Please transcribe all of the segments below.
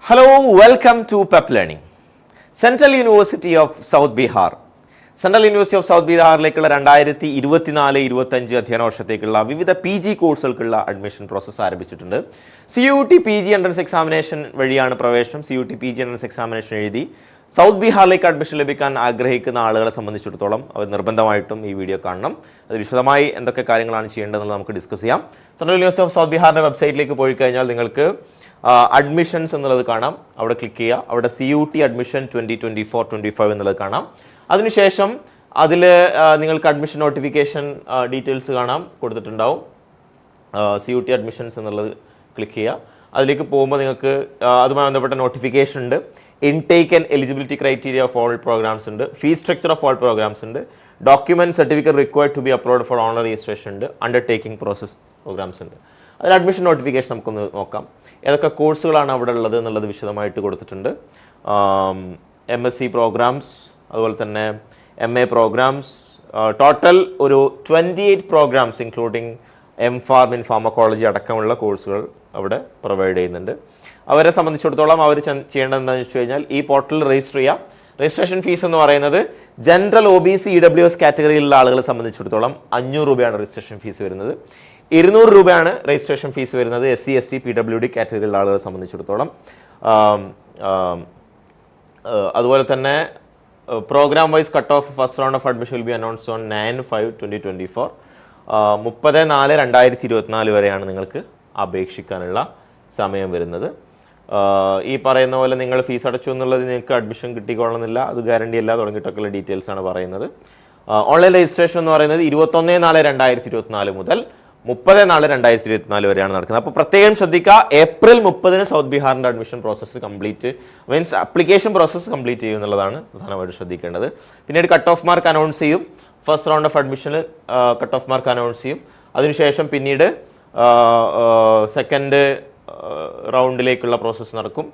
Hello, welcome to PEP Learning. Central University of South Bihar. Central university of south ബീഹാറിലേക്കുള്ള 2024-25 അധ്യയന വർഷത്തേക്കുള്ള വിവിധ PG കോഴ്സുകൾക്കുള്ള അഡ്മിഷൻ പ്രോസസ്സ് ആരംഭിച്ചിട്ടുണ്ട്. CUT PG എൻട്രൻസ് എക്സാമിനേഷൻ വഴിയാണ് പ്രവേശനം. CUT PG എൻട്രൻസ് എക്സാമിനേഷൻ എഴുതി സൗത്ത് ബീഹാറിലേക്ക് അഡ്മിഷൻ ലഭിക്കാൻ ആഗ്രഹിക്കുന്ന ആളുകളെ സംബന്ധിച്ചിടത്തോളം അവർ നിർബന്ധമായിട്ടും ഈ വീഡിയോ കാണണം. അത് വിശദമായി എന്തൊക്കെ കാര്യങ്ങളാണ് ചെയ്യേണ്ടതെന്ന് നമുക്ക് ഡിസ്കസ് ചെയ്യാം. സെൻട്രൽ യൂണിവേഴ്സിറ്റി ഓഫ് സൗത്ത് ബീഹാറിൻ്റെ വെബ്സൈറ്റിലേക്ക് പോയി കഴിഞ്ഞാൽ നിങ്ങൾക്ക് അഡ്മിഷൻസ് എന്നുള്ളത് കാണാം. അവിടെ ക്ലിക്ക് ചെയ്യുക. അവിടെ CUT അഡ്മിഷൻ 2024-25 എന്നുള്ളത് കാണാം. അതിനുശേഷം അതിൽ നിങ്ങൾക്ക് അഡ്മിഷൻ നോട്ടിഫിക്കേഷൻ ഡീറ്റെയിൽസ് കാണാം, കൊടുത്തിട്ടുണ്ടാവും. CUT അഡ്മിഷൻസ് എന്നുള്ളത് ക്ലിക്ക് ചെയ്യുക. അതിലേക്ക് പോകുമ്പോൾ നിങ്ങൾക്ക് അതുമായി ബന്ധപ്പെട്ട നോട്ടിഫിക്കേഷൻ ഉണ്ട്. Intake and eligibility criteria of all programs ഉണ്ട്. Fees structure of all programs ഉണ്ട്. Document certificate required to be upload for online registration ഉണ്ട്. അണ്ടർടേക്കിംഗ് പ്രോസസ് പ്രോഗ്രാംസ് ഉണ്ട്. അതിൽ അഡ്മിഷൻ നോട്ടിഫിക്കേഷൻ നമുക്കൊന്ന് നോക്കാം. ഏതൊക്കെ കോഴ്സുകളാണ് അവിടെ ഉള്ളത് എന്നുള്ളത് വിശദമായിട്ട് കൊടുത്തിട്ടുണ്ട്. MSc പ്രോഗ്രാംസ്, അതുപോലെ തന്നെ MA പ്രോഗ്രാംസ്, ടോട്ടൽ ഒരു 28 programmes including MPharm in pharmacology അടക്കമുള്ള കോഴ്സുകൾ അവിടെ പ്രൊവൈഡ് ചെയ്യുന്നുണ്ട്. അവരെ സംബന്ധിച്ചിടത്തോളം അവർ ചെയ്യേണ്ടത് എന്താണെന്ന് വെച്ച് കഴിഞ്ഞാൽ ഈ പോർട്ടലിൽ രജിസ്റ്റർ ചെയ്യുക. രജിസ്ട്രേഷൻ ഫീസ് എന്ന് പറയുന്നത് ജനറൽ OBC EWS കാറ്റഗറിയിലുള്ള ആളുകളെ സംബന്ധിച്ചിടത്തോളം 500 രൂപയാണ് രജിസ്ട്രേഷൻ ഫീസ് വരുന്നത്. 200 രൂപയാണ് രജിസ്ട്രേഷൻ ഫീസ് വരുന്നത് SC ST PWD കാറ്റഗറിയിലുള്ള ആളുകളെ സംബന്ധിച്ചിടത്തോളം. അതുപോലെ തന്നെ programme wise cut off first round of admission will be announced on 9/5/2024. 30/4/2024 വരെയാണ് നിങ്ങൾക്ക് അപേക്ഷിക്കാനുള്ള സമയം വരുന്നത്. ഈ പറയുന്ന പോലെ നിങ്ങൾ ഫീസ് അടച്ചു എന്നുള്ളത് നിങ്ങൾക്ക് അഡ്മിഷൻ കിട്ടിക്കൊള്ളുന്നില്ല, അത് ഗ്യാരണ്ടി അല്ല തുടങ്ങിയിട്ടൊക്കെയുള്ള ഡീറ്റെയിൽസ് ആണ് പറയുന്നത്. ഓൺലൈൻ രജിസ്ട്രേഷൻ എന്ന് പറയുന്നത് 21/4/2024 മുതൽ 30/4/2024 വരെയാണ് നടക്കുന്നത്. അപ്പോൾ പ്രത്യേകം ശ്രദ്ധിക്കുക, April 30 സൗത്ത് ബീഹാറിൻ്റെ admission process complete means application process complete ചെയ്യും എന്നുള്ളതാണ് പ്രധാനമായിട്ട് ശ്രദ്ധിക്കേണ്ടത്. പിന്നീട് കട്ട് ഓഫ് മാർക്ക് അനൗൺസ് ചെയ്യും. ഫസ്റ്റ് റൗണ്ട് ഓഫ് അഡ്മിഷന് കട്ട് ഓഫ് മാർക്ക് അനൗൺസ് ചെയ്യും. അതിനുശേഷം പിന്നീട് സെക്കൻഡ് റൗണ്ടിലേക്കുള്ള പ്രോസസ്സ് നടക്കും.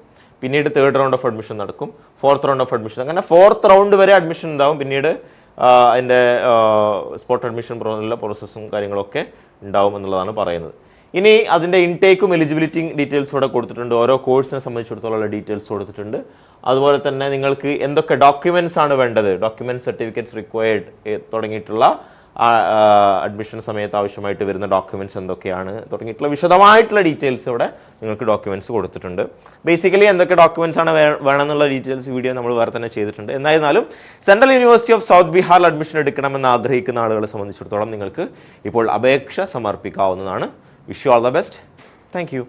പിന്നീട് തേർഡ് റൗണ്ട് ഓഫ് അഡ്മിഷൻ നടക്കും. ഫോർത്ത് റൗണ്ട് ഓഫ് അഡ്മിഷൻ, അങ്ങനെ ഫോർത്ത് റൗണ്ട് വരെ അഡ്മിഷൻ ഉണ്ടാവും. പിന്നീട് അതിൻ്റെ സ്പോട്ട് അഡ്മിഷൻ പ്രോസസ്സും കാര്യങ്ങളൊക്കെ ഉണ്ടാവും എന്നുള്ളതാണ് പറയുന്നത്. ഇനി അതിൻ്റെ ഇൻടേക്കും എലിജിബിലിറ്റി ഡീറ്റെയിൽസ് ഇവിടെ കൊടുത്തിട്ടുണ്ട്. ഓരോ കോഴ്സിനെ സംബന്ധിച്ചിടത്തോളം ഡീറ്റെയിൽസ് കൊടുത്തിട്ടുണ്ട്. അതുപോലെ തന്നെ നിങ്ങൾക്ക് എന്തൊക്കെ ഡോക്യുമെൻറ്റ്സ് ആണ് വേണ്ടത്, ഡോക്യുമെൻറ്റ് സർട്ടിഫിക്കറ്റ്സ് റിക്വയർഡ് തുടങ്ങിയിട്ടുള്ള അഡ്മിഷൻ സമയത്ത് ആവശ്യമായിട്ട് വരുന്ന ഡോക്യുമെൻറ്റ്സ് എന്തൊക്കെയാണ് തുടങ്ങിയിട്ടുള്ള വിശദമായിട്ടുള്ള ഡീറ്റെയിൽസ് ഇവിടെ നിങ്ങൾക്ക് ഡോക്യുമെൻറ്റ്സ് കൊടുത്തിട്ടുണ്ട്. ബേസിക്കലി എന്തൊക്കെ ഡോക്യുമെൻറ്റ്സ് ആണ് വേണമെന്നുള്ള ഡീറ്റെയിൽസ് വീഡിയോ നമ്മൾ വേറെ തന്നെ ചെയ്തിട്ടുണ്ട്. എന്നായിരുന്നാലും സെൻട്രൽ യൂണിവേഴ്സിറ്റി ഓഫ് സൗത്ത് ബീഹാറിൽ അഡ്മിഷൻ എടുക്കണമെന്ന് ആഗ്രഹിക്കുന്ന ആളുകളെ സംബന്ധിച്ചിടത്തോളം നിങ്ങൾക്ക് ഇപ്പോൾ അപേക്ഷ സമർപ്പിക്കാവുന്നതാണ്. Wish you all the best. Thank U.